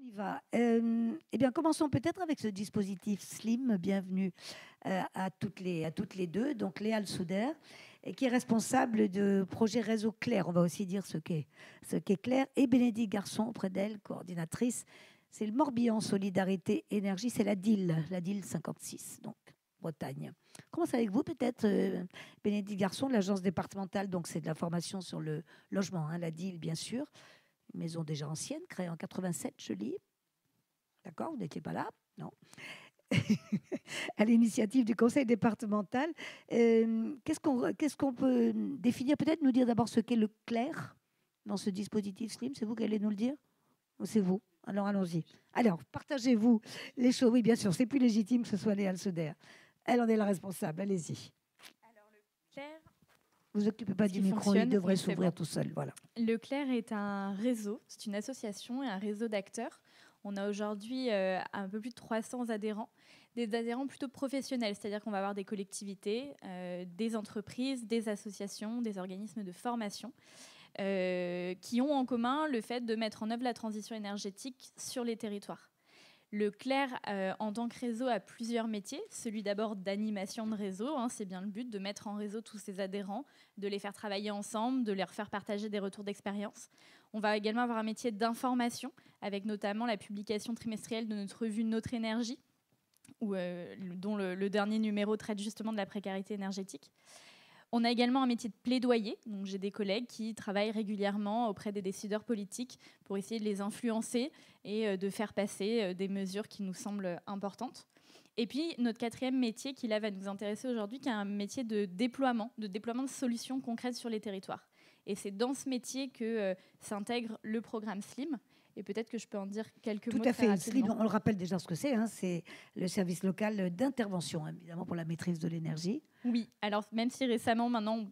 y va. Eh bien, commençons peut-être avec ce dispositif Slim. Bienvenue à toutes les deux. Donc, Léa Souder, qui est responsable de projet Réseau Clair. On va aussi dire ce qu'est Clair. Et Bénédicte Garçon, auprès d'elle, coordinatrice. C'est le Morbihan Solidarité Énergie. C'est la DIL 56, donc Bretagne. On commence avec vous, peut-être, Bénédicte Garçon, de l'agence départementale. Donc, c'est de la formation sur le logement, hein, la DIL, bien sûr. Une maison déjà ancienne, créée en 87, je lis. D'accord, vous n'étiez pas là? Non. À l'initiative du conseil départemental. Qu'est-ce qu'on peut définir? Peut-être nous dire d'abord ce qu'est le clair dans ce dispositif Slim. C'est vous qui allez nous le dire? Ou c'est vous? Alors allons-y. Alors, partagez-vous les choses. Oui, bien sûr, c'est plus légitime que ce soit Léa Souder. Elle en est la responsable. Allez-y. Alors, le clair, vous vous occupez pas du micro, il devrait s'ouvrir tout seul. Voilà. Le Clair est un réseau, c'est une association et un réseau d'acteurs. On a aujourd'hui un peu plus de 300 adhérents, des adhérents plutôt professionnels, c'est-à-dire qu'on va avoir des collectivités, des entreprises, des associations, des organismes de formation qui ont en commun le fait de mettre en œuvre la transition énergétique sur les territoires. Le Clair, en tant que réseau, a plusieurs métiers. Celui d'abord d'animation de réseau, hein, c'est bien le but de mettre en réseau tous ces adhérents, de les faire travailler ensemble, de leur faire partager des retours d'expérience. On va également avoir un métier d'information, avec notamment la publication trimestrielle de notre revue Notre Énergie, dont le dernier numéro traite justement de la précarité énergétique. On a également un métier de plaidoyer. Donc, j'ai des collègues qui travaillent régulièrement auprès des décideurs politiques pour essayer de les influencer et de faire passer des mesures qui nous semblent importantes. Et puis, notre quatrième métier qui là va nous intéresser aujourd'hui, qui est un métier de déploiement de solutions concrètes sur les territoires. Et c'est dans ce métier que s'intègre le programme Slim. Et peut-être que je peux en dire quelques mots. Tout à fait. Slim, on le rappelle déjà ce que c'est. Hein, c'est le service local d'intervention, évidemment, pour la maîtrise de l'énergie. Oui, alors même si récemment, maintenant,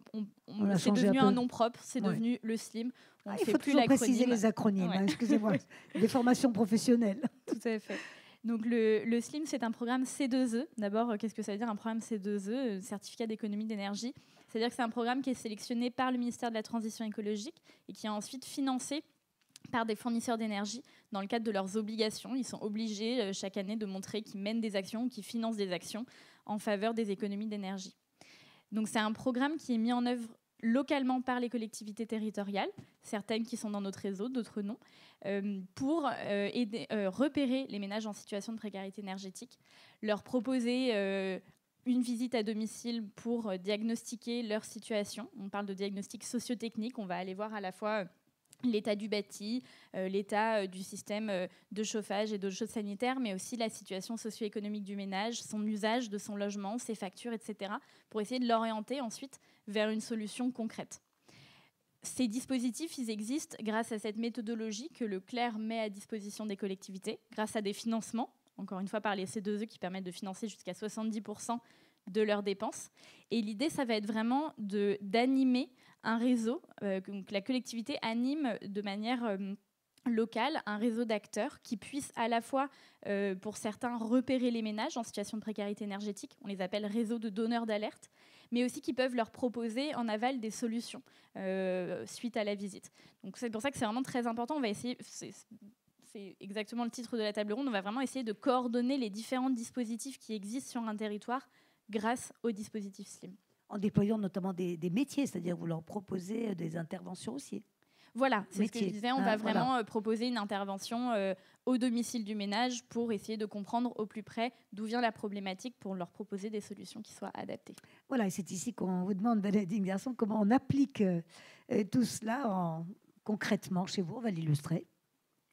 c'est devenu un nom propre, c'est devenu le Slim. Il faut toujours préciser les acronymes, ouais. Hein, excusez-moi, des formations professionnelles. Tout à fait. Donc le Slim, c'est un programme C2E. D'abord, qu'est-ce que ça veut dire un programme C2E, certificat d'économie d'énergie? C'est-à-dire que c'est un programme qui est sélectionné par le ministère de la Transition écologique et qui est ensuite financé par des fournisseurs d'énergie dans le cadre de leurs obligations. Ils sont obligés chaque année de montrer qu'ils mènent des actions, qu'ils financent des actions en faveur des économies d'énergie. Donc c'est un programme qui est mis en œuvre localement par les collectivités territoriales, certaines qui sont dans notre réseau, d'autres non, pour repérer les ménages en situation de précarité énergétique, leur proposer une visite à domicile pour diagnostiquer leur situation. On parle de diagnostic socio-technique, on va aller voir à la fois l'état du bâti, l'état du système de chauffage et d'eau chaude sanitaire, mais aussi la situation socio-économique du ménage, son usage de son logement, ses factures, etc., pour essayer de l'orienter ensuite vers une solution concrète. Ces dispositifs, ils existent grâce à cette méthodologie que le Clair met à disposition des collectivités, grâce à des financements, encore une fois par les C2E qui permettent de financer jusqu'à 70% de leurs dépenses. Et l'idée, ça va être vraiment d'animer un réseau, que la collectivité anime de manière locale, un réseau d'acteurs qui puissent à la fois, pour certains, repérer les ménages en situation de précarité énergétique, on les appelle réseaux de donneurs d'alerte, mais aussi qui peuvent leur proposer en aval des solutions suite à la visite. Donc c'est pour ça que c'est vraiment très important. On va essayer... C'est exactement le titre de la table ronde. On va vraiment essayer de coordonner les différents dispositifs qui existent sur un territoire grâce au dispositif Slim. En déployant notamment des métiers, c'est-à-dire vous leur proposez des interventions aussi. Voilà, c'est ce que je disais. On va vraiment proposer une intervention au domicile du ménage pour essayer de comprendre au plus près d'où vient la problématique pour leur proposer des solutions qui soient adaptées. Voilà, et c'est ici qu'on vous demande, Bénédicte Garçon, comment on applique tout cela concrètement chez vous. On va l'illustrer.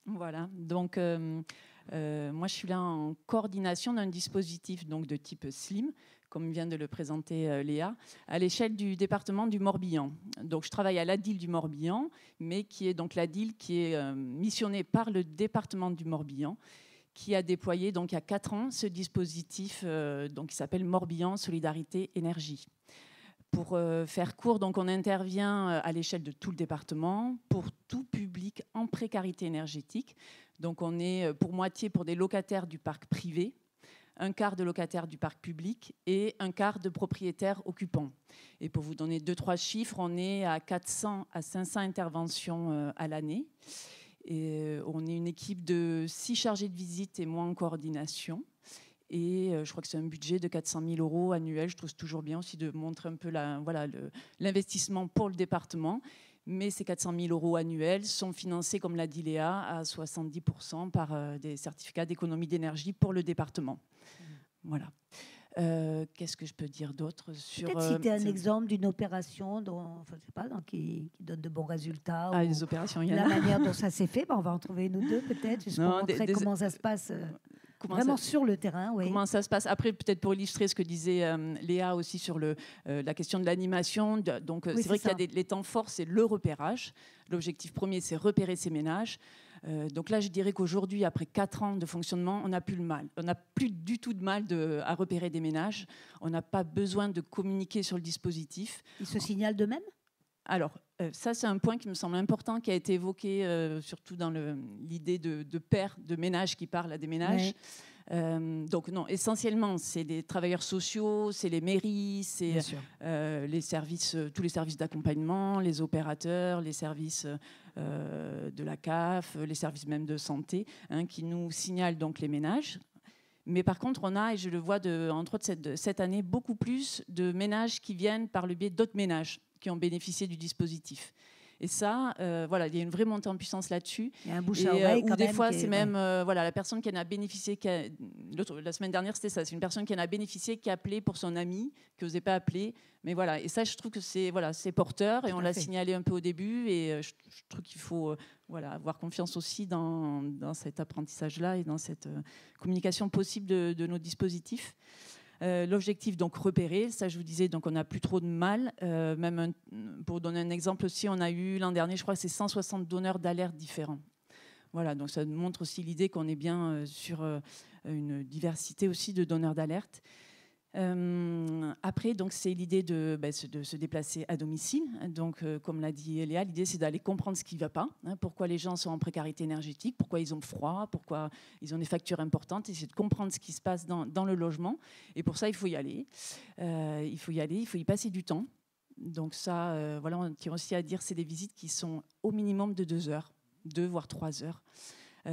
Voilà, donc moi je suis là en coordination d'un dispositif donc, de type Slim, comme vient de le présenter Léa, à l'échelle du département du Morbihan. Donc je travaille à l'ADIL du Morbihan, mais qui est donc l'ADIL qui est missionnée par le département du Morbihan, qui a déployé donc il y a 4 ans ce dispositif donc, qui s'appelle Morbihan Solidarité Énergie. Pour faire court, donc on intervient à l'échelle de tout le département pour tout public en précarité énergétique. Donc on est pour moitié pour des locataires du parc privé, un quart de locataires du parc public et un quart de propriétaires occupants. Et pour vous donner 2-3 chiffres, on est à 400 à 500 interventions à l'année. Et on est une équipe de 6 chargés de visite et moi en coordination. Et je crois que c'est un budget de 400 000 € annuel. Je trouve c'est toujours bien aussi de montrer un peu l'investissement pour le département. Mais ces 400 000 € annuels sont financés, comme l'a dit Léa, à 70% par des certificats d'économie d'énergie pour le département. Voilà. Qu'est-ce que je peux dire d'autre sur peut-être citer un exemple d'une opération qui donne de bons résultats. Ah, les opérations, il y en la a. manière dont ça s'est fait. On va en trouver une ou deux peut-être, juste pour montrer comment ça se passe vraiment sur le terrain. Oui. Comment ça se passe. Après, peut-être pour illustrer ce que disait Léa aussi sur la question de l'animation. Donc, c'est vrai qu'il y a les temps forts, c'est le repérage. L'objectif premier, c'est repérer ces ménages. Donc là, je dirais qu'aujourd'hui, après 4 ans de fonctionnement, on n'a plus le mal. On n'a plus du tout de mal à repérer des ménages. On n'a pas besoin de communiquer sur le dispositif. Ils se signalent d'eux-mêmes ? Alors, ça, c'est un point qui me semble important, qui a été évoqué surtout dans l'idée de pères de ménages qui parlent à des ménages. Ouais. Donc non, essentiellement, c'est les travailleurs sociaux, c'est les mairies, c'est les services, tous les services d'accompagnement, les opérateurs, les services de la CAF, les services même de santé, qui nous signalent donc les ménages. Mais par contre, on a, et je le vois entre autres cette année, beaucoup plus de ménages qui viennent par le biais d'autres ménages qui ont bénéficié du dispositif. Et ça, voilà, il y a une vraie montée en puissance là-dessus. Il y a un bouche à oreille ou des fois, c'est même voilà, la personne qui en a bénéficié. La semaine dernière, c'était ça. C'est une personne qui en a bénéficié, qui a appelé pour son ami, qui n'osait pas appeler. Mais voilà, et ça, je trouve que c'est porteur. Et on l'a signalé un peu au début. Et je trouve qu'il faut avoir confiance aussi dans cet apprentissage-là et dans cette communication possible de nos dispositifs. L'objectif, donc, repérer, ça je vous disais, donc on n'a plus trop de mal. Pour donner un exemple aussi, on a eu l'an dernier, je crois que c'est 160 donneurs d'alerte différents. Voilà, donc ça montre aussi l'idée qu'on est bien sur une diversité aussi de donneurs d'alerte. Après, donc, c'est l'idée de se déplacer à domicile. Donc, comme l'a dit Léa, l'idée, c'est d'aller comprendre ce qui ne va pas, pourquoi les gens sont en précarité énergétique, pourquoi ils ont froid, pourquoi ils ont des factures importantes, et c'est de comprendre ce qui se passe dans le logement. Et pour ça, il faut y aller. Il faut y passer du temps. Donc ça, on tient aussi à dire, c'est des visites qui sont au minimum de 2 heures, 2 voire 3 heures.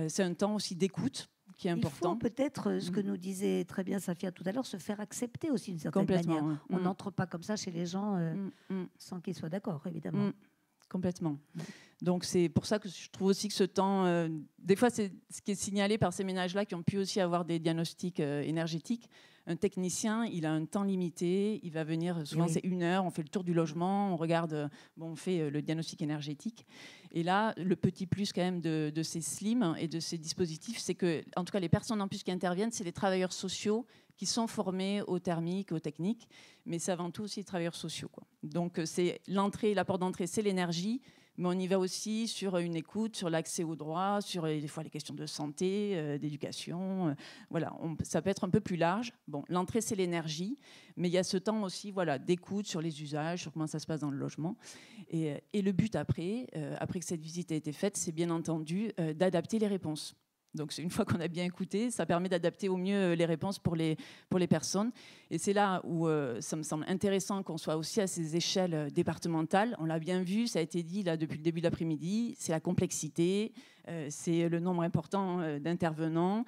C'est un temps aussi d'écoute qui est important. Il faut peut-être, ce que nous disait très bien Safia tout à l'heure, se faire accepter aussi d'une certaine manière. Ouais. On n'entre pas comme ça chez les gens sans qu'ils soient d'accord, évidemment. Complètement. Donc c'est pour ça que je trouve aussi que ce temps, des fois c'est ce qui est signalé par ces ménages-là qui ont pu aussi avoir des diagnostics énergétiques. Un technicien, il a un temps limité, il va venir, souvent c'est 1 heure, on fait le tour du logement, on regarde, on fait le diagnostic énergétique. Et là, le petit plus quand même de ces SLIM et de ces dispositifs, c'est que, en tout cas, les personnes en plus qui interviennent, c'est les travailleurs sociaux qui sont formés aux thermiques, aux techniques, mais c'est avant tout aussi les travailleurs sociaux, quoi. Donc c'est la porte d'entrée, c'est l'énergie, mais on y va aussi sur une écoute, sur l'accès aux droits, sur des fois les questions de santé, d'éducation. Voilà, ça peut être un peu plus large. Bon, l'entrée, c'est l'énergie, mais il y a ce temps aussi d'écoute sur les usages, sur comment ça se passe dans le logement. Et le but après que cette visite ait été faite, c'est bien entendu d'adapter les réponses. Donc, une fois qu'on a bien écouté, ça permet d'adapter au mieux les réponses pour les personnes. Et c'est là où ça me semble intéressant qu'on soit aussi à ces échelles départementales. On l'a bien vu, ça a été dit là depuis le début de l'après-midi, c'est la complexité, c'est le nombre important d'intervenants.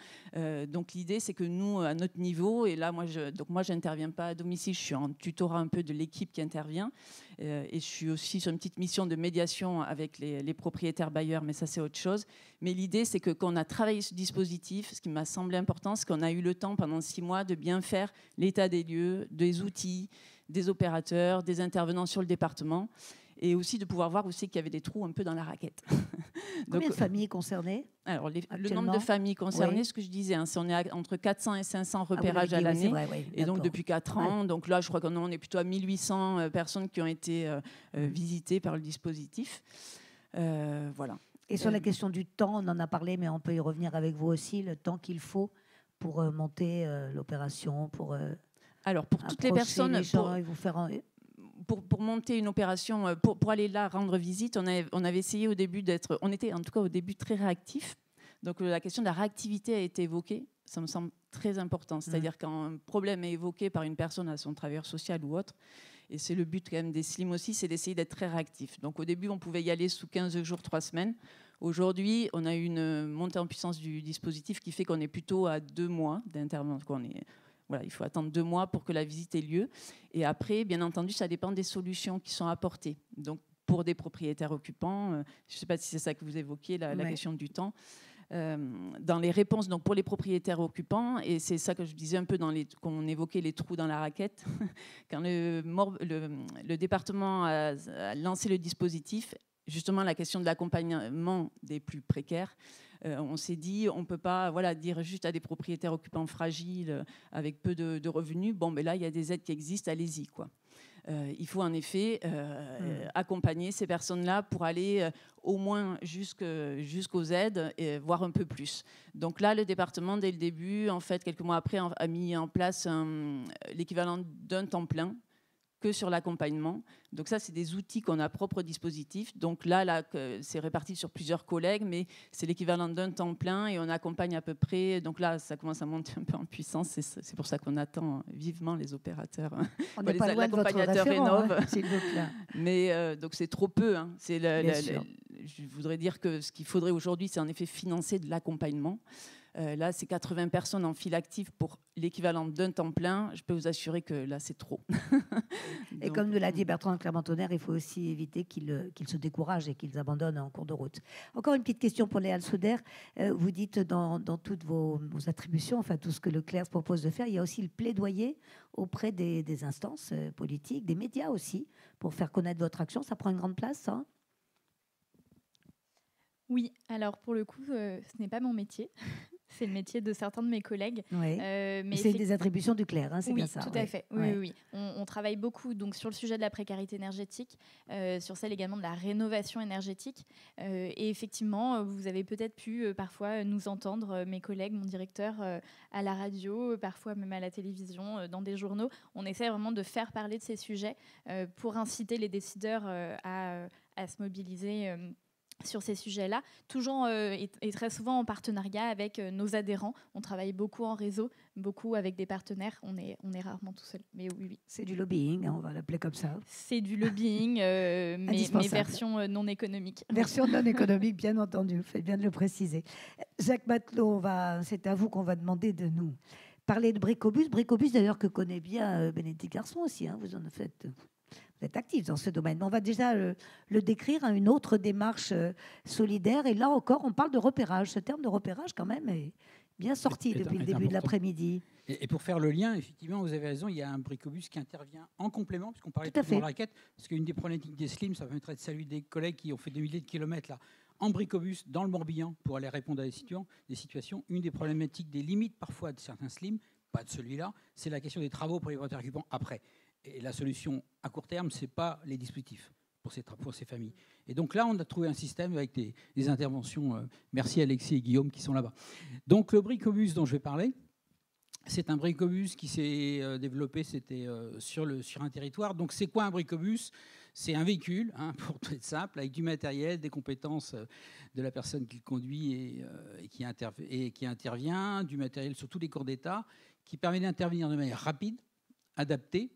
Donc, l'idée, c'est que nous, à notre niveau, et là, moi, je n'interviens pas à domicile, je suis en tutorat un peu de l'équipe qui intervient. Et je suis aussi sur une petite mission de médiation avec les propriétaires bailleurs, mais ça, c'est autre chose. Mais l'idée, c'est que quand on a travaillé ce dispositif, ce qui m'a semblé important, c'est qu'on a eu le temps pendant 6 mois de bien faire l'état des lieux, des outils, des opérateurs, des intervenants sur le département, et aussi de pouvoir voir aussi qu'il y avait des trous un peu dans la raquette. Combien de familles concernées ? Alors, le nombre de familles concernées, ce que je disais, on est entre 400 et 500 repérages à l'année. Et donc, depuis 4 ans, donc là, je crois qu'on est plutôt à 1800 personnes qui ont été visitées par le dispositif. Voilà. Et sur la question du temps, on en a parlé, mais on peut y revenir avec vous aussi, le temps qu'il faut pour monter l'opération, pour alors, pour toutes les personnes... les gens, et vous faire pour monter une opération, pour aller là rendre visite, on avait essayé au début on était en tout cas au début très réactifs. Donc la question de la réactivité a été évoquée. Ça me semble très important. C'est-à-dire quand un problème est évoqué par une personne à son travailleur social ou autre, Et c'est le but quand même des SLIM aussi, c'est d'essayer d'être très réactif. Donc au début, on pouvait y aller sous 15 jours, 3 semaines. Aujourd'hui, on a une montée en puissance du dispositif qui fait qu'on est plutôt à 2 mois d'intervention. Voilà, il faut attendre 2 mois pour que la visite ait lieu. Et après, bien entendu, ça dépend des solutions qui sont apportées. Donc, pour des propriétaires occupants, je ne sais pas si c'est ça que vous évoquiez, la question du temps. Dans les réponses, donc pour les propriétaires occupants, et c'est ça que je disais un peu quand on évoquait les trous dans la raquette, quand le département a lancé le dispositif, justement la question de l'accompagnement des plus précaires, on s'est dit, on ne peut pas dire juste à des propriétaires occupants fragiles avec peu de revenus, bon, mais là, il y a des aides qui existent, allez-y, quoi. Il faut en effet accompagner ces personnes-là pour aller au moins jusqu'aux aides, et voire un peu plus. Donc là, le département, dès le début, en fait, quelques mois après, a mis en place l'équivalent d'un temps plein que sur l'accompagnement. Donc ça, c'est des outils qu'on a propres au dispositif. Donc là, c'est réparti sur plusieurs collègues, mais c'est l'équivalent d'un temps plein et on accompagne à peu près. Donc là, ça commence à monter un peu en puissance. C'est pour ça qu'on attend vivement les opérateurs. On n'est pas loin de votre référent, s'il vous plaît. Mais donc c'est trop peu. Hein. Je voudrais dire que ce qu'il faudrait aujourd'hui, c'est en effet financer de l'accompagnement. Là, c'est 80 personnes en file active pour l'équivalent d'un temps plein. Je peux vous assurer que là, c'est trop. Et comme nous l'a dit Bertrand de Clermont-Tonnerre, il faut aussi éviter qu'ils se découragent et qu'ils abandonnent en cours de route. Encore une petite question pour Léa Souder. Vous dites dans toutes vos attributions, enfin tout ce que le CLERS propose de faire, il y a aussi le plaidoyer auprès des instances politiques, des médias aussi, pour faire connaître votre action. Ça prend une grande place, ça ? Oui, alors pour le coup, ce n'est pas mon métier. C'est le métier de certains de mes collègues. Oui. Mais c'est des attributions du CLERS, hein, c'est bien ça. Tout à fait. Oui. On travaille beaucoup donc, sur le sujet de la précarité énergétique, sur celle également de la rénovation énergétique. Et effectivement, vous avez peut-être pu parfois nous entendre, mes collègues, mon directeur, à la radio, parfois même à la télévision, dans des journaux. On essaie vraiment de faire parler de ces sujets pour inciter les décideurs à se mobiliser sur ces sujets-là, toujours et très souvent en partenariat avec nos adhérents. On travaille beaucoup en réseau, beaucoup avec des partenaires. On est rarement tout seul. Mais oui. C'est du lobbying, hein, on va l'appeler comme ça. C'est du lobbying, mais version non économique. Version non économique, bien entendu. Vous faites bien de le préciser. Jacques Matelot, c'est à vous qu'on va demander de nous parler de Bricobus. Bricobus, d'ailleurs, que connaît bien Bénédicte Garçon aussi. Hein, vous en faites... Vous êtes actif dans ce domaine. On va déjà le décrire, hein, une autre démarche solidaire. Et là encore, on parle de repérage. Ce terme de repérage, quand même, est bien sorti depuis le début de l'après-midi. Et pour faire le lien, effectivement, vous avez raison, il y a un Bricobus qui intervient en complément, puisqu'on parlait de la raquette, parce qu'une des problématiques des SLIM, ça permettrait de saluer des collègues qui ont fait des milliers de kilomètres là, en Bricobus, dans le Morbihan, pour aller répondre à des situations. Une des problématiques des limites, parfois, de certains SLIM, pas de celui-là, c'est la question des travaux pour les propriétaires occupants après. Et la solution à court terme, ce n'est pas les dispositifs pour ces familles. Et donc là, on a trouvé un système avec des interventions. Merci Alexis et Guillaume qui sont là-bas. Donc le Bricobus dont je vais parler, c'est un Bricobus qui s'est développé sur un territoire. Donc c'est quoi un Bricobus ? C'est un véhicule, hein, pour tout être simple, avec du matériel, des compétences de la personne qui le conduit et qui intervient, du matériel sur tous les corps d'État, qui permet d'intervenir de manière rapide, adaptée.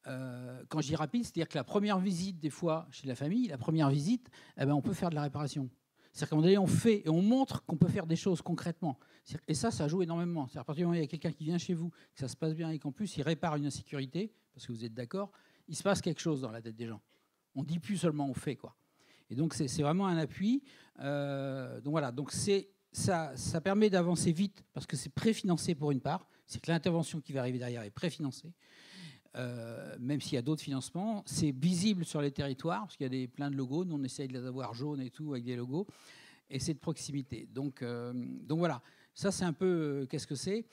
Quand je dis rapide, c'est-à-dire que la première visite, des fois, chez la famille, on peut faire de la réparation. C'est-à-dire qu'à un moment donné, on fait et on montre qu'on peut faire des choses concrètement. Et ça joue énormément. C'est-à-dire à partir du moment où il y a quelqu'un qui vient chez vous, que ça se passe bien et qu'en plus, il répare une insécurité, parce que vous êtes d'accord, il se passe quelque chose dans la tête des gens. On ne dit plus seulement on fait, quoi. Et donc, c'est vraiment un appui. Donc voilà, donc ça permet d'avancer vite, parce que c'est préfinancé pour une part. C'est que l'intervention qui va arriver derrière est préfinancée. Même s'il y a d'autres financements, c'est visible sur les territoires, parce qu'il y a plein de logos. Nous, on essaye de les avoir jaunes et tout, avec des logos. Et c'est de proximité. Donc voilà, ça, c'est un peu qu'est-ce que c'est.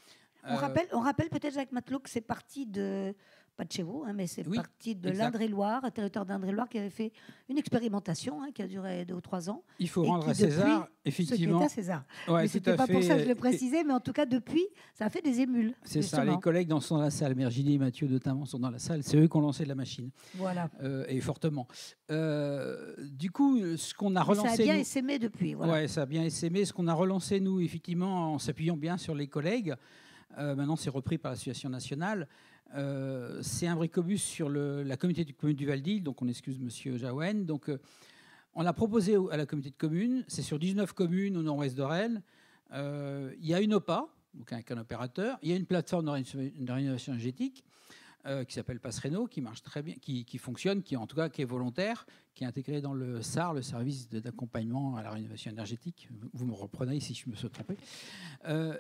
On rappelle peut-être, Jacques Matelot, que c'est parti de... Pas de chez vous, hein, mais c'est parti de l'Indre-et-Loire, un territoire d'Indre-et-Loire qui avait fait une expérimentation qui a duré 2 ou 3 ans. Il faut rendre à César, effectivement. Ce qui est à César. Ouais, mais ce n'était pas pour ça que je le précisais, mais en tout cas, depuis, ça a fait des émules. C'est justement. Ça, les collègues sont dans la salle. Virginie et Mathieu, notamment, sont dans la salle. C'est eux qui ont lancé la machine. Voilà. Et fortement. Du coup, ce qu'on a relancé... Ça a bien essaimé depuis. Voilà. Oui, ça a bien essaimé. Ce qu'on a relancé, nous, effectivement, en s'appuyant bien sur les collègues, maintenant, c'est repris par l'association nationale. C'est un bricobus sur la communauté de communes du Val-d'Île, donc on excuse Monsieur Jaouen. Donc, on l'a proposé à la communauté de communes, c'est sur 19 communes au nord-ouest de Rennes. Il y a une OPA, donc avec un opérateur, il y a une plateforme de rénovation énergétique qui s'appelle Passereno, qui marche très bien, qui fonctionne, qui est volontaire, qui est intégré dans le SAR, le service d'accompagnement à la rénovation énergétique. Vous me reprenez si je me suis trompé.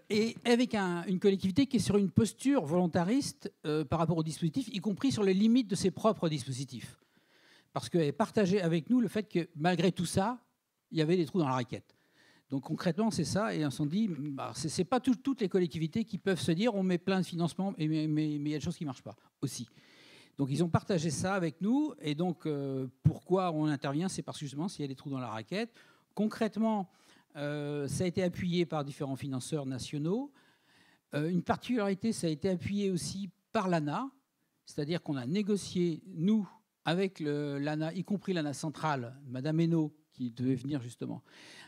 Et avec une collectivité qui est sur une posture volontariste par rapport au dispositif, y compris sur les limites de ses propres dispositifs. Parce qu'elle partageait avec nous le fait que malgré tout ça, il y avait des trous dans la raquette. Donc concrètement, c'est ça. Et on s'en dit, ce n'est pas toutes les collectivités qui peuvent se dire on met plein de financements, mais il y a des choses qui ne marchent pas aussi. Donc ils ont partagé ça avec nous. Et donc pourquoi on intervient, c'est parce que justement, s'il y a des trous dans la raquette. Concrètement, ça a été appuyé par différents financeurs nationaux. Une particularité, ça a été appuyé aussi par l'ANA. C'est-à-dire qu'on a négocié, nous, avec l'ANA, y compris l'ANA centrale, Madame Hainaut, qui devait venir justement,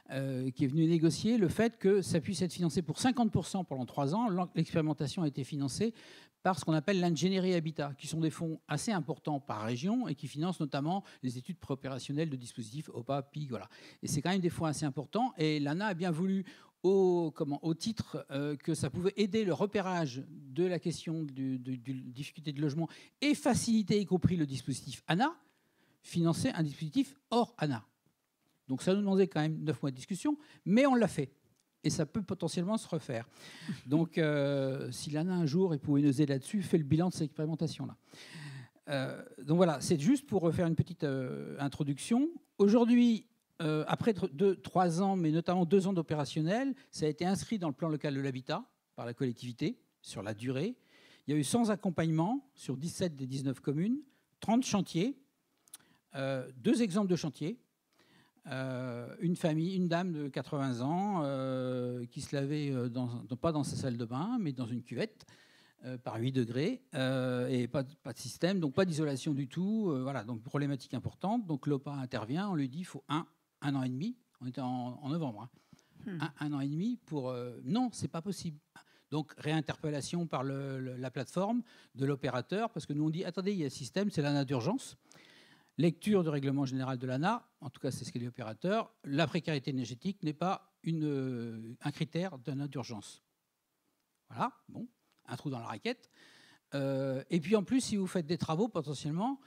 qui est venue négocier le fait que ça puisse être financé pour 50% pendant 3 ans. L'expérimentation a été financée par ce qu'on appelle l'ingénierie habitat, qui sont des fonds assez importants par région et qui financent notamment les études préopérationnelles de dispositifs OPA, PIG. Voilà. Et c'est quand même des fonds assez importants. Et l'ANA a bien voulu, au titre que ça pouvait aider le repérage de la question de difficulté de logement et faciliter, y compris le dispositif ANA, financer un dispositif hors ANA. Donc ça nous demandait quand même 9 mois de discussion, mais on l'a fait. Et ça peut potentiellement se refaire. Donc si l'ANA un jour pouvait nous aider là-dessus, fait le bilan de cette expérimentation-là. Donc voilà, c'est juste pour refaire une petite introduction. Aujourd'hui, après 3 ans, mais notamment 2 ans d'opérationnel, ça a été inscrit dans le plan local de l'habitat par la collectivité sur la durée. Il y a eu 100 accompagnements sur 17 des 19 communes, 30 chantiers, 2 exemples de chantiers. Une famille, une dame de 80 ans qui se lavait pas dans sa salle de bain, mais dans une cuvette par 8 degrés et pas de système, donc pas d'isolation du tout. Voilà, donc problématique importante. Donc l'OPA intervient, on lui dit il faut un an et demi. On était en novembre. Un an et demi pour... non, c'est pas possible. Donc réinterpellation par la plateforme de l'opérateur, parce que nous on dit attendez, il y a un système, c'est l'ANA d'urgence. Lecture du règlement général de l'ANA, en tout cas c'est ce qu'est l'opérateur, la précarité énergétique n'est pas un critère d'ANA d'urgence. Voilà, bon, un trou dans la raquette. Et puis en plus, si vous faites des travaux, potentiellement,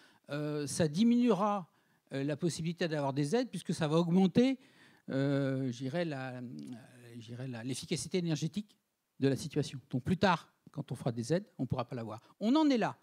ça diminuera la possibilité d'avoir des aides, puisque ça va augmenter, l'efficacité énergétique de la situation. Donc plus tard, quand on fera des aides, on ne pourra pas l'avoir. On en est là.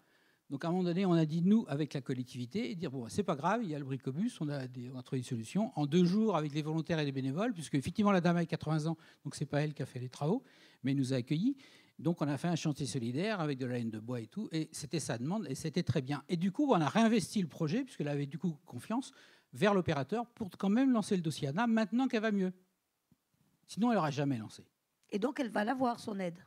Donc à un moment donné, on a dit, nous, avec la collectivité, et dire, bon, c'est pas grave, il y a le bricobus, on a trouvé une solution. En 2 jours, avec les volontaires et les bénévoles, puisque effectivement, la dame a 80 ans, donc c'est pas elle qui a fait les travaux, mais elle nous a accueillis. Donc on a fait un chantier solidaire avec de la laine de bois et tout, et c'était sa demande, et c'était très bien. Et du coup, on a réinvesti le projet, puisqu'elle avait du coup confiance, vers l'opérateur, pour quand même lancer le dossier ANA, maintenant qu'elle va mieux. Sinon, elle n'aurait jamais lancé. Et donc, elle va l'avoir, son aide.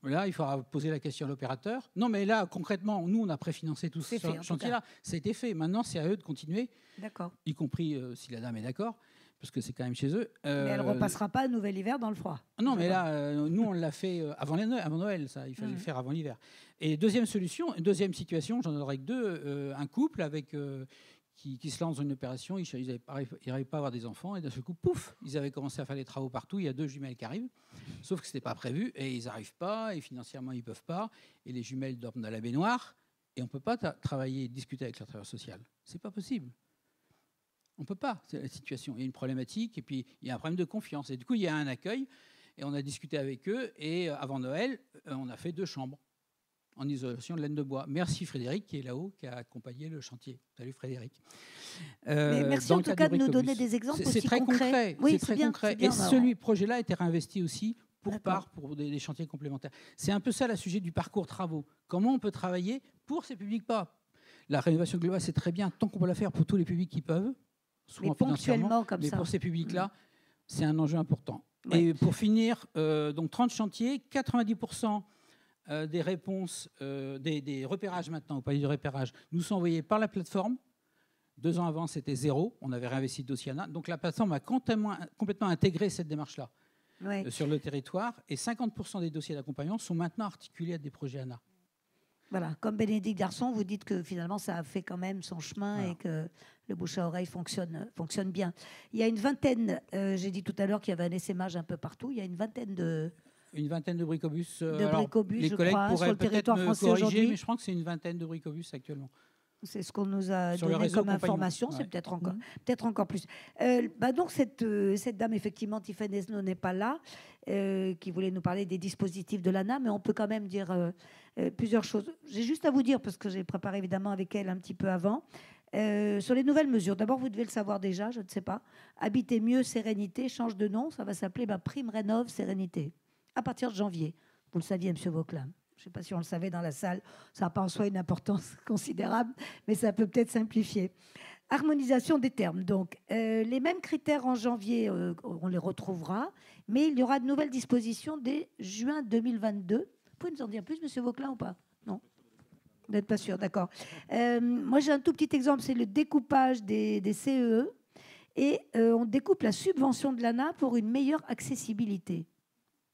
Là, il faudra poser la question à l'opérateur. Non, mais là, concrètement, nous, on a préfinancé tout ce chantier-là. Ça a été fait. Maintenant, c'est à eux de continuer. D'accord. Y compris si la dame est d'accord, parce que c'est quand même chez eux. Mais elle ne repassera pas un nouvel hiver dans le froid. Non, mais là, nous, on l'a fait avant Noël, ça. Il fallait le faire avant l'hiver. Et deuxième situation, j'en aurais que 2. Un couple avec... Qui se lance dans une opération, ils n'arrivaient pas à avoir des enfants, et d'un seul coup, pouf, ils avaient commencé à faire des travaux partout, il y a 2 jumelles qui arrivent, sauf que ce n'était pas prévu, et ils n'arrivent pas, et financièrement, ils ne peuvent pas, et les jumelles dorment dans la baignoire, et on ne peut pas travailler et discuter avec leur travailleur social. Ce n'est pas possible. On ne peut pas, c'est la situation. Il y a une problématique, et puis il y a un problème de confiance. Et du coup, il y a un accueil, et on a discuté avec eux, et avant Noël, on a fait 2 chambres en isolation de laine de bois. Merci Frédéric qui est là-haut, qui a accompagné le chantier. Salut Frédéric. Merci en tout cas de nous donner des exemples aussi concrets. Oui, c'est très concret. Et ce projet-là a été réinvesti aussi pour des chantiers complémentaires. C'est un peu ça le sujet du parcours travaux. Comment on peut travailler pour ces publics-pas. La rénovation globale, c'est très bien tant qu'on peut la faire pour tous les publics qui peuvent, souvent financièrement, mais pour ces publics-là, c'est un enjeu important. Ouais. Et pour finir, donc 30 chantiers, 90% des réponses, des repérages maintenant, au palais du repérage, nous sont envoyés par la plateforme. 2 ans avant, c'était 0. On avait réinvesti le dossier ANA. Donc la plateforme a complètement intégré cette démarche-là sur le territoire. Et 50% des dossiers d'accompagnement sont maintenant articulés à des projets ANA. Voilà, comme Bénédicte Garçon, vous dites que finalement ça a fait quand même son chemin et que le bouche à oreille fonctionne bien. Il y a une vingtaine, j'ai dit tout à l'heure qu'il y avait un essaimage un peu partout, il y a une vingtaine de bricobus. Les collègues pourraient sur le territoire français aujourd'hui. Mais je crois que c'est une vingtaine de bricobus actuellement. C'est ce qu'on nous a donné comme information, c'est peut-être encore plus. Donc cette dame, effectivement, Tiffany Esnault n'est pas là, qui voulait nous parler des dispositifs de l'ANA, mais on peut quand même dire plusieurs choses. J'ai juste à vous dire, parce que j'ai préparé évidemment avec elle un petit peu avant, sur les nouvelles mesures. D'abord, vous devez le savoir déjà, je ne sais pas. Habiter mieux, sérénité, change de nom, ça va s'appeler Prime Rénov Sérénité, à partir de janvier. Vous le saviez, M. Vauclin. Je ne sais pas si on le savait dans la salle, ça n'a pas en soi une importance considérable, mais ça peut peut-être simplifier. Harmonisation des termes. Donc, les mêmes critères en janvier, on les retrouvera, mais il y aura de nouvelles dispositions dès juin 2022. Vous pouvez nous en dire plus, M. Vauclin, ou pas? Non? Vous n'êtes pas sûr, d'accord. Moi, j'ai un tout petit exemple, c'est le découpage des CEE. Et on découpe la subvention de l'ANA pour une meilleure accessibilité.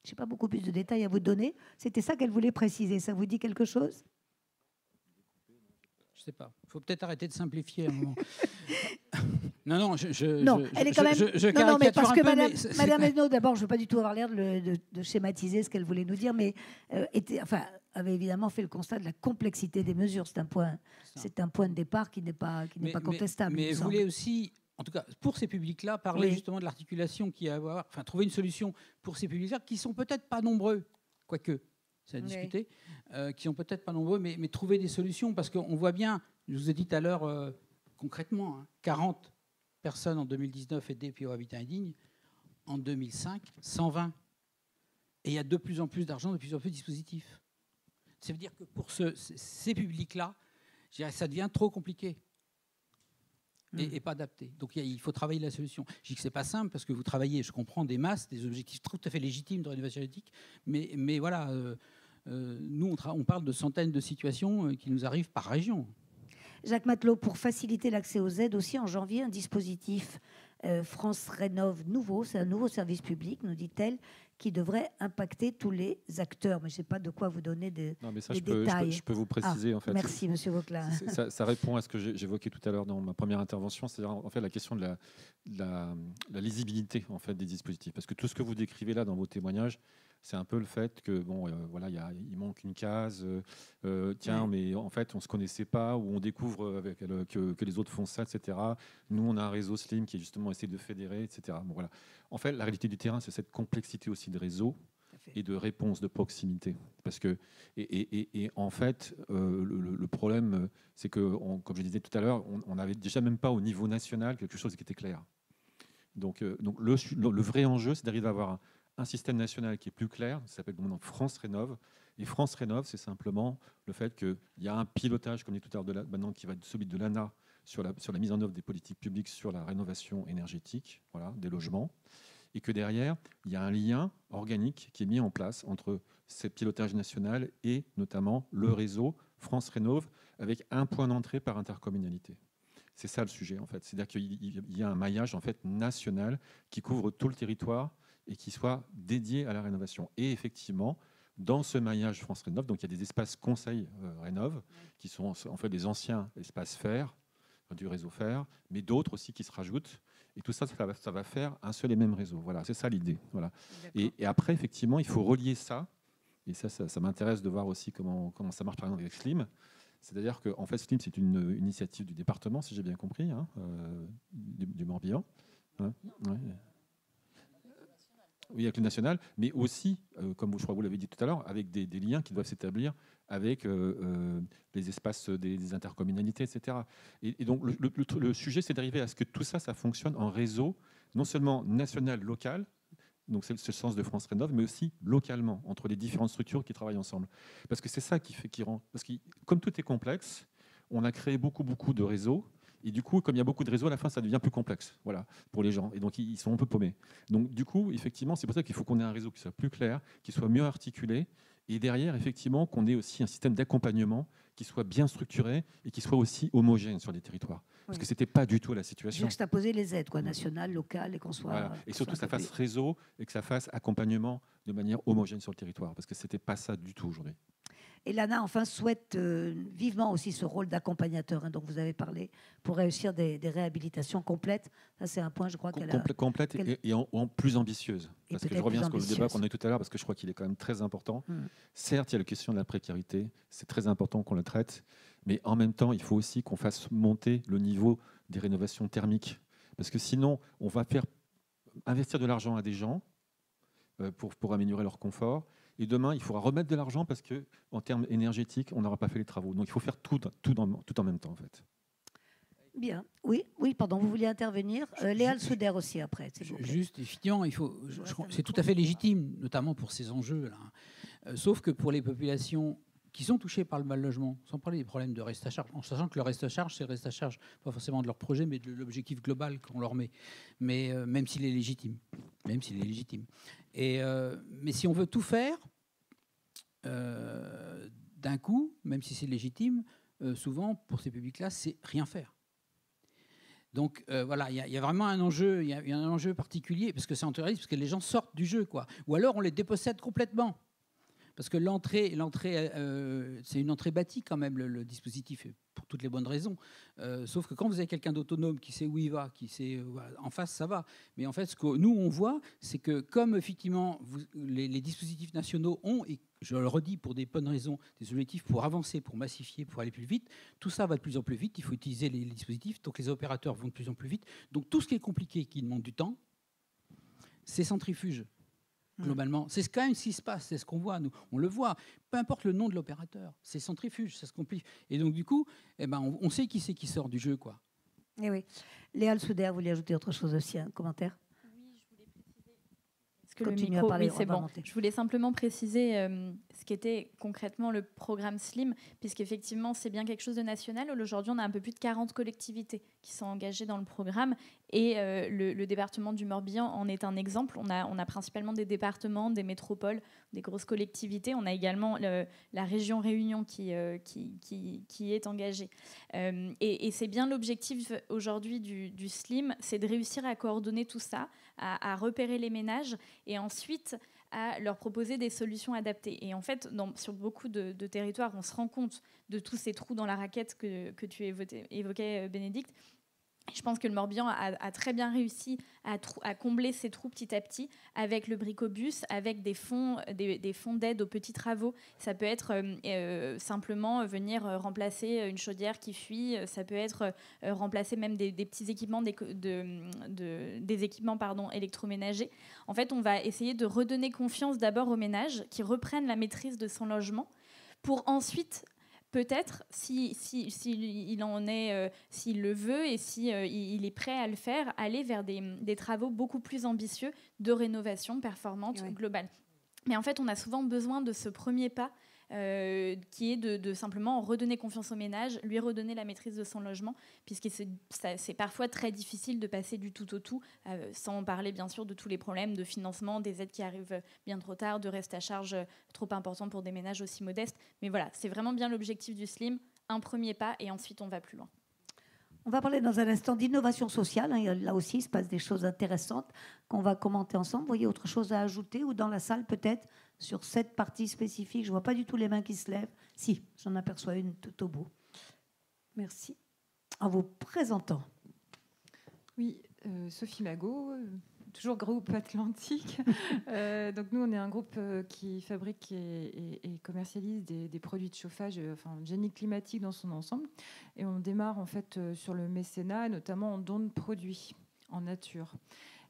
Je n'ai pas beaucoup plus de détails à vous donner. C'était ça qu'elle voulait préciser. Ça vous dit quelque chose? Je ne sais pas. Il faut peut-être arrêter de simplifier un moment. Non, elle est quand même. Non, mais parce que Madame Esnault, d'abord, je ne veux pas du tout avoir l'air de schématiser ce qu'elle voulait nous dire, mais avait évidemment fait le constat de la complexité des mesures. C'est un point de départ qui n'est pas contestable. Mais vous voulez aussi, en tout cas pour ces publics-là, parler justement de l'articulation qu'il y a à avoir, enfin trouver une solution pour ces publics-là qui sont peut-être pas nombreux, quoique ça a discuté, qui sont peut-être pas nombreux, mais trouver des solutions, parce qu'on voit bien, je vous ai dit tout à l'heure concrètement, 40 personnes en 2019 aidées puis au habitat indigne, en 2005, 120. Et il y a de plus en plus d'argent, de plus en plus de dispositifs. Ça veut dire que pour ces publics-là, je dirais, ça devient trop compliqué. Et pas adapté. Donc il faut travailler la solution. Je dis que c'est pas simple parce que vous travaillez, je comprends, des masses, des objectifs tout à fait légitimes de rénovation énergétique, mais voilà, nous on parle de centaines de situations qui nous arrivent par région. Jacques Matelot, pour faciliter l'accès aux aides aussi, en janvier, un dispositif France Rénov nouveau, c'est un nouveau service public, nous dit-elle, qui devrait impacter tous les acteurs. Mais je ne sais pas de quoi vous donner des détails. Je peux vous préciser, en fait. Merci, M. Vauclin. Ça répond à ce que j'évoquais tout à l'heure dans ma première intervention, c'est-à-dire en fait la question de la lisibilité en fait, des dispositifs. Parce que tout ce que vous décrivez là dans vos témoignages, c'est un peu le fait que voilà, il manque une case. Mais en fait, on ne se connaissait pas, ou on découvre que les autres font ça, etc. Nous, on a un réseau Slim qui est justement essayé de fédérer, etc. Bon, voilà. En fait, la réalité du terrain, c'est cette complexité aussi de réseau et de réponse, de proximité. Parce que, et en fait, le problème, c'est que, comme je disais tout à l'heure, on n'avait déjà même pas au niveau national quelque chose qui était clair. Donc le vrai enjeu, c'est d'arriver à avoir un système national qui est plus clair, ça s'appelle maintenant France Rénov. Et France Rénov, c'est simplement le fait qu'il y a un pilotage, comme dit tout à l'heure, maintenant qui va être celui de l'ANA sur la mise en œuvre des politiques publiques sur la rénovation énergétique, voilà, des logements, et que derrière, il y a un lien organique qui est mis en place entre ce pilotage national et notamment le réseau France Rénov, avec un point d'entrée par intercommunalité. C'est ça le sujet, en fait. C'est-à-dire qu'il y a un maillage en fait, national qui couvre tout le territoire et qui soit dédié à la rénovation. Et effectivement, dans ce maillage France Rénov, donc il y a des espaces conseils Rénov, qui sont en fait des anciens espaces FER, du réseau FER, mais d'autres aussi qui se rajoutent. Et tout ça, ça va faire un seul et même réseau. Voilà, c'est ça l'idée. Voilà. Et après, effectivement, il faut relier ça. Et ça m'intéresse de voir aussi comment ça marche, par exemple, avec Slim. C'est-à-dire qu'en fait, Slim, c'est une initiative du département, si j'ai bien compris, du Morbihan. Hein, ouais. Oui, avec le national, mais aussi, comme je crois que vous l'avez dit tout à l'heure, avec des liens qui doivent s'établir avec les espaces des intercommunalités, etc. Et donc, le sujet, c'est d'arriver à ce que tout ça, ça fonctionne en réseau, non seulement national, local, donc c'est le sens de France Rénov, mais aussi localement, entre les différentes structures qui travaillent ensemble. Parce que c'est ça qui rend... Parce que comme tout est complexe, on a créé beaucoup de réseaux. Et du coup, comme il y a beaucoup de réseaux, à la fin, ça devient plus complexe, voilà, pour les gens. Et donc, ils sont un peu paumés. Donc, du coup, effectivement, c'est pour ça qu'il faut qu'on ait un réseau qui soit plus clair, qui soit mieux articulé. Et derrière, effectivement, qu'on ait aussi un système d'accompagnement qui soit bien structuré et qui soit aussi homogène sur les territoires. Parce que ce n'était pas du tout la situation. Juxtaposer les aides, nationales, locales, et qu'on soit... Voilà. Et surtout que ça fasse réseau et que ça fasse accompagnement de manière homogène sur le territoire. Parce que ce n'était pas ça du tout aujourd'hui. Et l'ANA, enfin, souhaite vivement aussi ce rôle d'accompagnateur dont vous avez parlé pour réussir des réhabilitations complètes. Ça, c'est un point, je crois, complète et en plus ambitieuse. Parce que je reviens sur le débat qu'on a eu tout à l'heure, parce que je crois qu'il est quand même très important. Certes, il y a la question de la précarité. C'est très important qu'on la traite. Mais en même temps, il faut aussi qu'on fasse monter le niveau des rénovations thermiques. Parce que sinon, on va faire investir de l'argent à des gens pour améliorer leur confort. Et demain, il faudra remettre de l'argent parce qu'en termes énergétiques, on n'aura pas fait les travaux. Donc, il faut faire tout en même temps, en fait. Bien. Oui, pardon, vous vouliez intervenir. Léa Souder aussi, après. Juste, effectivement, c'est tout à fait légitime, notamment pour ces enjeux-là. Sauf que pour les populations qui sont touchés par le mal logement, sans parler des problèmes de reste à charge, en sachant que le reste à charge, c'est le reste à charge, pas forcément de leur projet, mais de l'objectif global qu'on leur met. Mais même s'il est légitime. Mais si on veut tout faire d'un coup, même si c'est légitime, souvent, pour ces publics-là, c'est rien faire. Donc voilà, il y a vraiment un enjeu, il y a un enjeu particulier, parce que c'est antérioriste, parce que les gens sortent du jeu, quoi. Ou alors on les dépossède complètement. Parce que l'entrée, c'est une entrée bâtie quand même, le dispositif, pour toutes les bonnes raisons. Sauf que quand vous avez quelqu'un d'autonome qui sait où il va, qui sait en face, ça va. Mais en fait, ce que nous, on voit, c'est que comme effectivement les dispositifs nationaux ont, et je le redis pour des bonnes raisons, des objectifs pour avancer, pour massifier, pour aller plus vite, tout ça va de plus en plus vite. Il faut utiliser les dispositifs, donc les opérateurs vont de plus en plus vite. Donc tout ce qui est compliqué, qui demande du temps, c'est centrifuge. Globalement, c'est quand même ce qui se passe, c'est ce qu'on voit, nous, on le voit. Peu importe le nom de l'opérateur, c'est centrifuge, ça se complique. Et donc du coup, on sait qui c'est qui sort du jeu, quoi. Et oui. Léa Souder, vous voulez ajouter autre chose aussi, un commentaire? Oui, je voulais préciser. Parce que le micro, parler, oui, c'est bon. Je voulais simplement préciser ce qu'était concrètement le programme SLIM, puisqu'effectivement, c'est bien quelque chose de national. Aujourd'hui, on a un peu plus de 40 collectivités qui sont engagées dans le programme. Et le département du Morbihan en est un exemple. On a principalement des départements, des métropoles, des grosses collectivités. On a également la région Réunion qui est engagée. Et c'est bien l'objectif aujourd'hui du SLIM, c'est de réussir à coordonner tout ça, à repérer les ménages et ensuite à leur proposer des solutions adaptées. Et en fait, sur beaucoup de territoires, on se rend compte de tous ces trous dans la raquette que tu évoquais, Bénédicte. Je pense que le Morbihan a très bien réussi à combler ces trous petit à petit avec le Bricobus, avec des fonds d'aide aux petits travaux. Ça peut être simplement venir remplacer une chaudière qui fuit. Ça peut être remplacer même des petits équipements, des équipements électroménagers. En fait, on va essayer de redonner confiance d'abord aux ménages qui reprennent la maîtrise de son logement pour ensuite... Peut-être, s'il le veut et s'il est prêt à le faire, aller vers des travaux beaucoup plus ambitieux de rénovation performante globale. Mais en fait, on a souvent besoin de ce premier pas qui est de simplement redonner confiance au ménage, lui redonner la maîtrise de son logement, puisque c'est parfois très difficile de passer du tout au tout, sans parler bien sûr de tous les problèmes de financement, des aides qui arrivent bien trop tard, de reste à charge trop important pour des ménages aussi modestes. Mais voilà, c'est vraiment bien l'objectif du SLIM, un premier pas et ensuite on va plus loin. On va parler dans un instant d'innovation sociale. Là aussi, il se passe des choses intéressantes qu'on va commenter ensemble. Vous voyez autre chose à ajouter ou dans la salle peut-être sur cette partie spécifique? Je ne vois pas du tout les mains qui se lèvent. Si, j'en aperçois une tout au bout. Merci. En vous présentant. Oui, Sophie Magot, toujours groupe Atlantique. Donc nous, on est un groupe qui fabrique et commercialise des produits de chauffage, génie climatique dans son ensemble. Et on démarre en fait sur le mécénat, notamment en dons de produits en nature.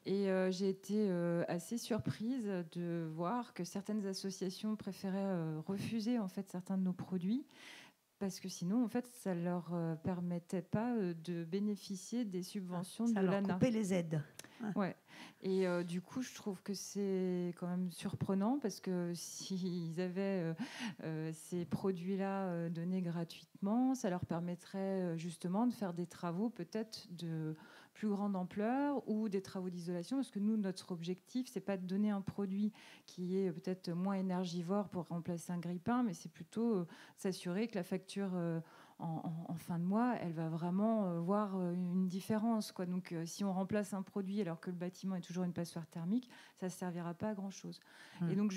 Et j'ai été assez surprise de voir que certaines associations préféraient refuser en fait certains de nos produits parce que sinon en fait ça leur permettait pas de bénéficier des subventions de l'ANA. Ça leur coupait les aides. Ouais. Et du coup, je trouve que c'est quand même surprenant parce que s'ils avaient ces produits-là donnés gratuitement, ça leur permettrait justement de faire des travaux peut-être de plus grande ampleur ou des travaux d'isolation, parce que nous, notre objectif, c'est pas de donner un produit qui est peut-être moins énergivore pour remplacer un grille-pain, mais c'est plutôt s'assurer que la facture en fin de mois, elle va vraiment voir une différence, quoi. Donc, si on remplace un produit alors que le bâtiment est toujours une passoire thermique, ça ne servira pas à grand-chose. Et donc,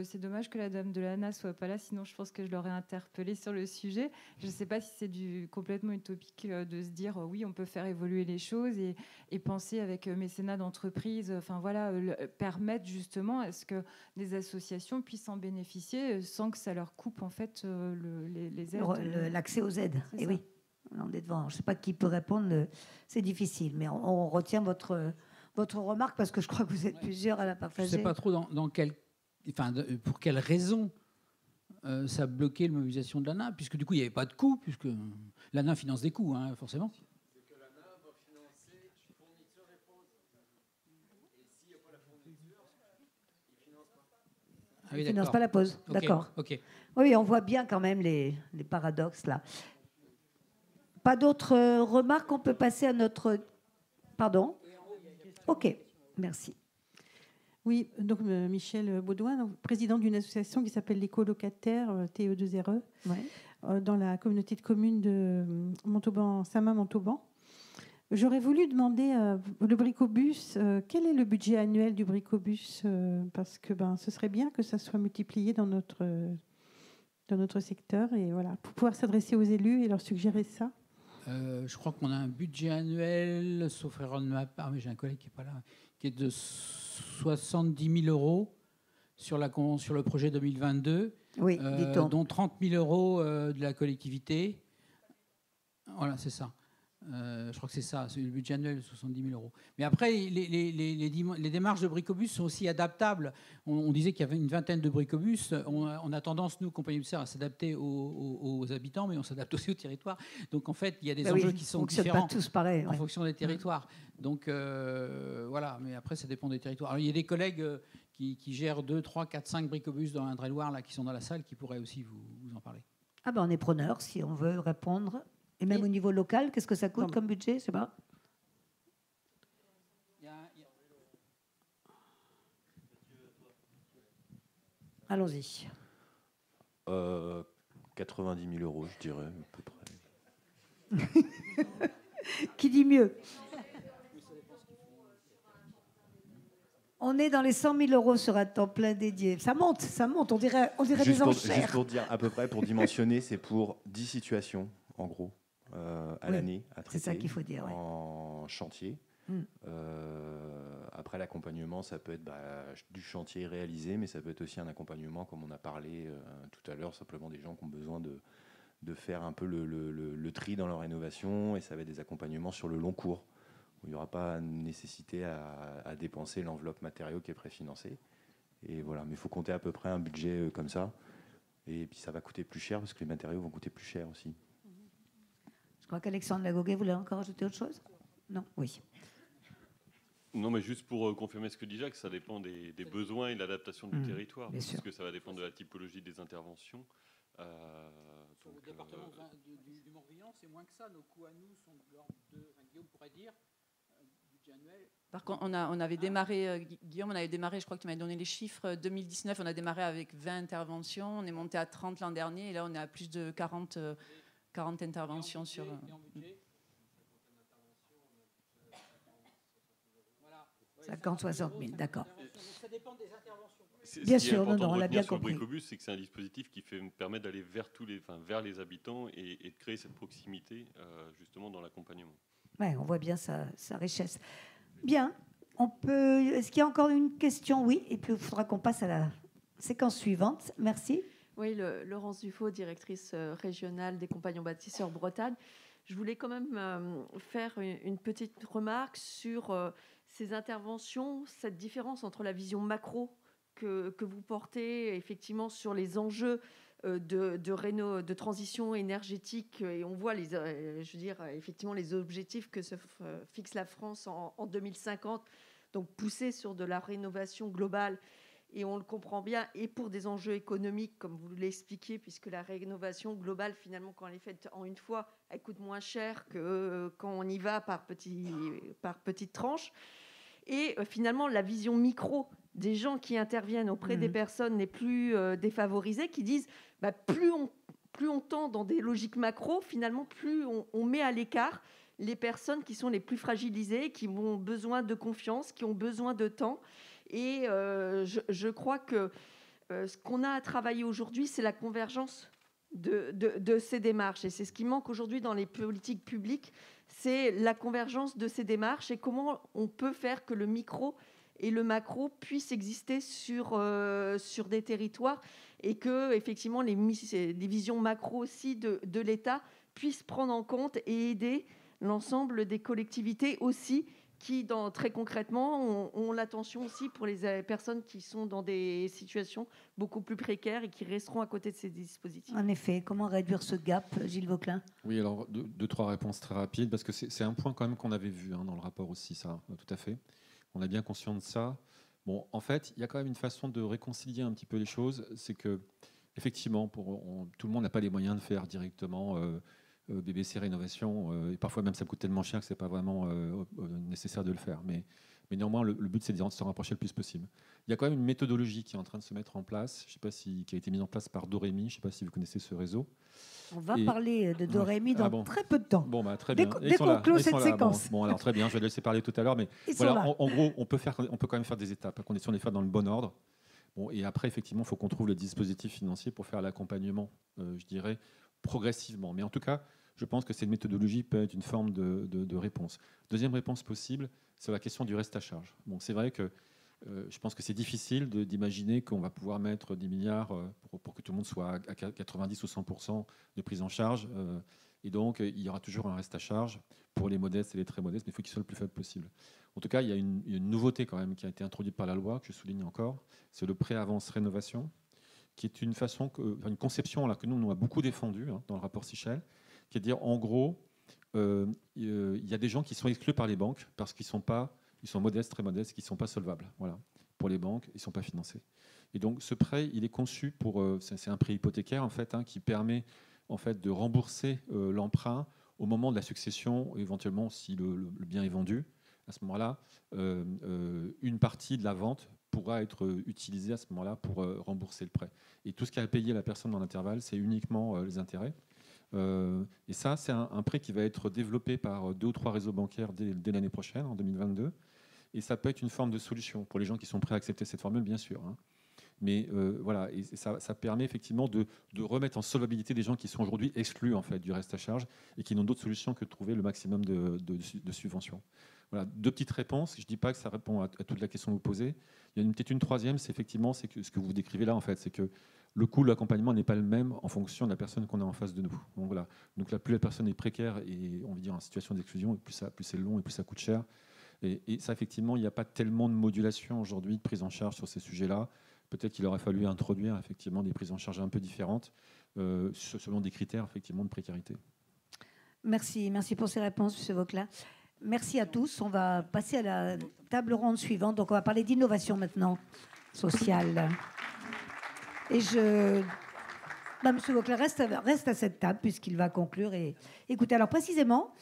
c'est dommage que la dame de l'ANA ne soit pas là, sinon je pense que je l'aurais interpellée sur le sujet. Je ne sais pas si c'est complètement utopique de se dire oui, on peut faire évoluer les choses et penser avec mécénat d'entreprise, permettre justement à ce que des associations puissent en bénéficier sans que ça leur coupe en fait les aides. L'accès aux aides. Et oui, on est devant. Je ne sais pas qui peut répondre. C'est difficile, mais on retient votre remarque parce que je crois que vous êtes plusieurs à la partager. Je ne sais pas trop pour quelles raisons ça a bloqué la mobilisation de l'ANA, puisque du coup il n'y avait pas de coût, puisque l'ANA finance des coûts, hein, forcément. C'est que l'ANA va financer fourniture et pose. Et s'il n'y a pas la fourniture, il ne finance pas. Il ne finance pas la pause, d'accord. Okay. Oui, on voit bien quand même les paradoxes là. Pas d'autres remarques, on peut passer à notre... Pardon ? Ok, merci. Oui, donc Michel Baudouin, donc, président d'une association qui s'appelle les colocataires TE2RE, dans la communauté de communes de Saint-Main-Montauban. J'aurais voulu demander le Bricobus, quel est le budget annuel du Bricobus, parce que ce serait bien que ça soit multiplié dans notre secteur, et voilà, pour pouvoir s'adresser aux élus et leur suggérer ça. Je crois qu'on a un budget annuel, sauf erreur de ma part, mais j'ai un collègue qui n'est pas là, qui est de 70 000 euros sur le projet 2022, dont 30 000 euros de la collectivité. Voilà, c'est ça. Je crois que c'est ça, c'est le budget annuel de 70 000 euros. Mais après, les démarches de Bricobus sont aussi adaptables. On disait qu'il y avait une vingtaine de Bricobus. On a tendance, nous, compagnie du CERF, à s'adapter aux habitants, mais on s'adapte aussi au territoire. Donc, en fait, il y a des enjeux qui sont différents pas tous pareils, en fonction des territoires. Donc, voilà. Mais après, ça dépend des territoires. Alors, il y a des collègues qui gèrent 2, 3, 4, 5 Bricobus dans l'Indre-et-Loire, là, qui sont dans la salle, qui pourraient aussi vous en parler. Ah ben, on est preneur si on veut répondre. Et même au niveau local, qu'est-ce que ça coûte comme budget? Je sais pas. Allons-y. 90 000 euros, je dirais, à peu près. Qui dit mieux? On est dans les 100 000 euros sur un temps plein dédié. Ça monte, on dirait des enchères. Juste pour dire, à peu près, pour dimensionner, c'est pour 10 situations, en gros. À l'année à traiter. C'est ça qu'il faut dire. En chantier. Après, l'accompagnement, ça peut être du chantier réalisé, mais ça peut être aussi un accompagnement, comme on a parlé tout à l'heure, simplement des gens qui ont besoin de faire un peu le tri dans leur rénovation, et ça va être des accompagnements sur le long cours, où il n'y aura pas nécessité à dépenser l'enveloppe matériaux qui est préfinancée. Et voilà, mais il faut compter à peu près un budget comme ça, et puis ça va coûter plus cher, parce que les matériaux vont coûter plus cher aussi. Je crois qu'Alexandre Lagoguet voulait encore ajouter autre chose. Non? Oui. Non, mais juste pour confirmer ce que dit Jacques, ça dépend des besoins et de l'adaptation du territoire. Parce que ça va dépendre de la typologie des interventions. Sur le département du Morbihan, c'est moins que ça. Nos coûts à nous sont de l'ordre de, Guillaume pourrait dire, budget annuel. Par contre, on avait démarré, Guillaume, je crois que tu m'avais donné les chiffres, 2019, on a démarré avec 20 interventions, on est monté à 30 l'an dernier, et là on est à plus de 40 interventions sur... 50, 60 000, d'accord. Ça dépend des interventions. Bien sûr, on l'a bien compris. Le Bricobus, c'est que c'est un dispositif qui permet d'aller vers les habitants et de créer cette proximité justement dans l'accompagnement. Ouais, on voit bien sa richesse. Bien, est-ce qu'il y a encore une question? Oui, et puis il faudra qu'on passe à la séquence suivante. Merci. Oui, Laurence Dufaux, directrice régionale des Compagnons Bâtisseurs Bretagne. Je voulais quand même faire une petite remarque sur ces interventions, cette différence entre la vision macro que vous portez effectivement sur les enjeux de transition énergétique, et on voit effectivement les objectifs que se fixe la France en 2050, donc pousser sur de la rénovation globale. Et on le comprend bien, et pour des enjeux économiques, comme vous l'expliquiez, puisque la rénovation globale, finalement, quand elle est faite en une fois, elle coûte moins cher que quand on y va par petites tranches. Et finalement, la vision micro des gens qui interviennent auprès des personnes les plus défavorisées, qui disent plus plus on tend dans des logiques macro, finalement, plus on met à l'écart les personnes qui sont les plus fragilisées, qui ont besoin de confiance, qui ont besoin de temps. Et je crois que ce qu'on a à travailler aujourd'hui, c'est la convergence de ces démarches. Et c'est ce qui manque aujourd'hui dans les politiques publiques, c'est la convergence de ces démarches et comment on peut faire que le micro et le macro puissent exister sur des territoires et que effectivement les visions macro aussi de l'État puissent prendre en compte et aider l'ensemble des collectivités aussi qui, très concrètement, ont l'attention aussi pour les personnes qui sont dans des situations beaucoup plus précaires et qui resteront à côté de ces dispositifs. En effet, comment réduire ce gap, Gilles Vauquelin? Oui, alors deux, trois réponses très rapides, parce que c'est un point quand même qu'on avait vu dans le rapport aussi, ça, tout à fait. On a bien conscience de ça. Bon, en fait, il y a quand même une façon de réconcilier un petit peu les choses, c'est que, effectivement, tout le monde n'a pas les moyens de faire directement BBC Rénovation, et parfois même ça coûte tellement cher que ce n'est pas vraiment nécessaire de le faire. Mais néanmoins, le but, c'est de se rapprocher le plus possible. Il y a quand même une méthodologie qui est en train de se mettre en place, je sais pas qui a été mise en place par Dorémy, je ne sais pas si vous connaissez ce réseau. On va parler de Dorémy dans très peu de temps. Bon, bah, très bien. Dès qu'on clôt cette séquence. Bon, alors très bien, je vais laisser parler tout à l'heure, mais voilà, en gros, on peut quand même faire des étapes, à condition de les faire dans le bon ordre. Bon, et après, effectivement, il faut qu'on trouve le dispositif financier pour faire l'accompagnement, je dirais, progressivement. Mais en tout cas, je pense que cette méthodologie peut être une forme de réponse. Deuxième réponse possible, c'est la question du reste à charge. Bon, c'est vrai que je pense que c'est difficile d'imaginer qu'on va pouvoir mettre 10 milliards pour que tout le monde soit à 90 ou 100% de prise en charge. Et donc, il y aura toujours un reste à charge pour les modestes et les très modestes, mais il faut qu'il soit le plus faible possible. En tout cas, il y a une nouveauté quand même qui a été introduite par la loi, que je souligne encore, c'est le prêt avance rénovation, qui est une conception là, que nous, on a beaucoup défendue dans le rapport Sichel, qui est de dire, en gros, il y a des gens qui sont exclus par les banques parce qu'ils sont modestes, très modestes, qui ne sont pas solvables. Voilà. Pour les banques, ils ne sont pas financés. Et donc, ce prêt, il est conçu c'est un prêt hypothécaire, en fait, qui permet en fait, de rembourser l'emprunt au moment de la succession, éventuellement, si le bien est vendu. À ce moment-là, une partie de la vente pourra être utilisée à ce moment-là pour rembourser le prêt. Et tout ce qu'a payé la personne dans l'intervalle, c'est uniquement les intérêts. Et ça, c'est un prêt qui va être développé par 2 ou 3 réseaux bancaires dès l'année prochaine, en 2022. Et ça peut être une forme de solution pour les gens qui sont prêts à accepter cette formule, bien sûr. Mais voilà, et ça permet effectivement de remettre en solvabilité des gens qui sont aujourd'hui exclus en fait, du reste à charge et qui n'ont d'autre solution que de trouver le maximum de subventions. Voilà, 2 petites réponses. Je ne dis pas que ça répond à toute la question que vous posez. Il y a peut-être une troisième, c'est effectivement ce que vous décrivez là, en fait, c'est que le coût de l'accompagnement n'est pas le même en fonction de la personne qu'on a en face de nous. Donc, voilà. Donc là, plus la personne est précaire et on va dire en situation d'exclusion, plus c'est long et plus ça coûte cher. Et ça, effectivement, il n'y a pas tellement de modulation aujourd'hui, de prise en charge sur ces sujets-là. Peut-être qu'il aurait fallu introduire effectivement des prises en charge un peu différentes selon des critères effectivement de précarité. Merci pour ces réponses, M. Vauquelin. Merci à tous. On va passer à la table ronde suivante. Donc, on va parler d'innovation maintenant sociale. Et M. Vauquelin reste à cette table puisqu'il va conclure. Et écoutez, alors précisément,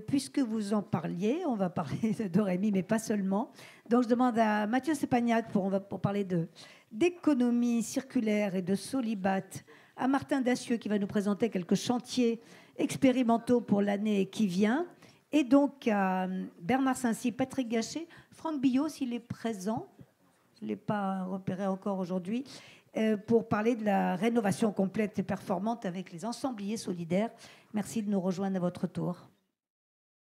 puisque vous en parliez, on va parler de Dorémy, mais pas seulement. Donc, je demande à Mathieu Sepagnat pour parler d'économie circulaire et de Solibat, à Martin Dacieux qui va nous présenter quelques chantiers expérimentaux pour l'année qui vient. Et donc à Bernard Saincy, Patrick Gachet, Franck Billot, s'il est présent, je ne l'ai pas repéré encore aujourd'hui, pour parler de la rénovation complète et performante avec les ensembliers solidaires. Merci de nous rejoindre à votre tour.